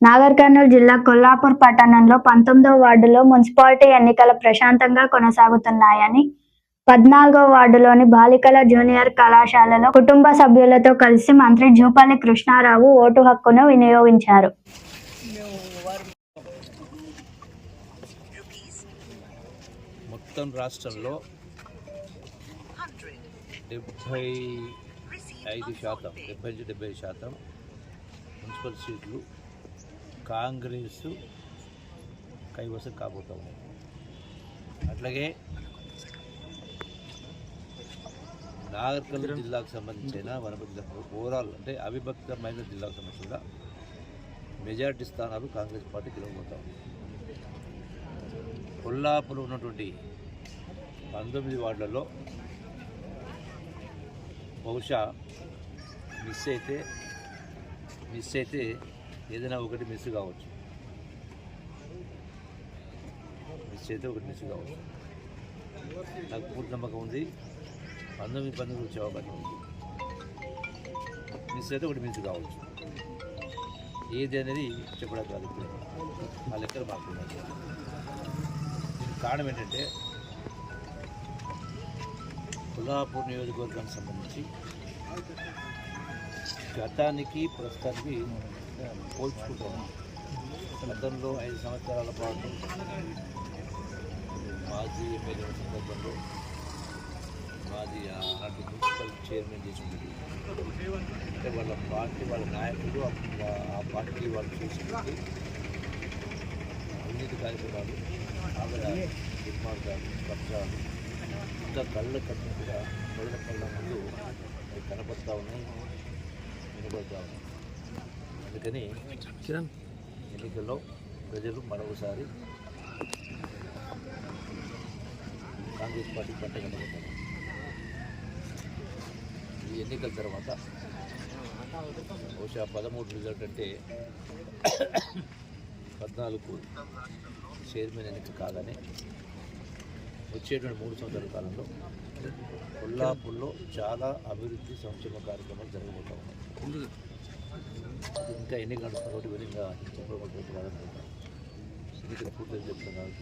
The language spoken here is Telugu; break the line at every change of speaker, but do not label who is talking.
నాగర్ కర్నూలు జిల్లా కొల్లాపూర్ పట్టణంలో 19వ వార్డులో మున్సిపాలిటీ ఎన్నికలు ప్రశాంతంగా కొనసాగుతున్నాయని 14వ వార్డులోని బాలికల జూనియర్ కళాశాలలో కుటుంబ సభ్యులతో కలిసి మంత్రి జూపల్లి కృష్ణారావు ఓటు హక్కును వినియోగించారు.
మొత్తం రాష్ట్రంలో 75% మున్సిపల్ సీట్లు కాంగ్రెస్ కైవసం కాబోతా ఉన్నాయి. అట్లాగే నాగర్ కర్నూలు జిల్లాకు సంబంధించిన వనపర్తి ఓవరాల్ అంటే అవిభక్తమైన జిల్లాకు సంబంధించిన మెజారిటీ స్థానాలు కాంగ్రెస్ పార్టీ గెలవబోతా ఉంది. కొల్లాపూర్ ఉన్నటువంటి 19 వార్డులలో బహుశా మిస్ అయితే ఏదైనా ఒకటి మిస్ కావచ్చు. నాకు పూర్తి నమ్మకం ఉంది 19 వచ్చే అవకాశం ఉంది. మిస్ అయితే ఒకటి మిస్ కావచ్చు. ఏది అనేది చెప్పడం కాదు, ఆ లెక్కలు మాకున్నాయి. దీనికి కారణం ఏంటంటే కొల్లాపూర్ నియోజకవర్గానికి సంబంధించి గతానికి ప్రస్తుతానికి పోల్చుకుంటాం. గతంలో 5 సంవత్సరాల పాటు మాజీ ఎమ్మెల్యే సందర్భంలో మాజీ అలాంటి మున్సిపల్ చైర్మన్ చేసింది. అంటే వాళ్ళ పార్టీ వాళ్ళ నాయకులు ఆ పార్టీ వాళ్ళు చేసినటువంటి అవినీతి కార్యక్రమాలు, ఆమె నిర్మాణాలు, కబ్జాలు ఇంకా కళ్ళ కట్టినట్టుగా ప్రజల కళ్ళ ముందు అవి కనపడతా ఉన్నాయి, వినబడతా ఉన్నాయి. అందుకని ఎన్నికల్లో ప్రజలు మరొకసారి కాంగ్రెస్ పార్టీ పట్ట కనబడతారు. ఈ ఎన్నికల తర్వాత బహుశా 13 రిజల్ట్ అంటే 14 చైర్మన్ ఎన్నిక కాగానే వచ్చేటువంటి 3 సంవత్సరాల కాలంలో కొల్లాపూర్లో చాలా అభివృద్ధి సంక్షేమ కార్యక్రమాలు జరగబోతా ఉన్నాయి. ఇంకా ఎన్ని గంటల ఒకటి విధంగా చెప్పబోతున్నారు. ఎన్నికలు పూర్తి చెప్తున్నారు.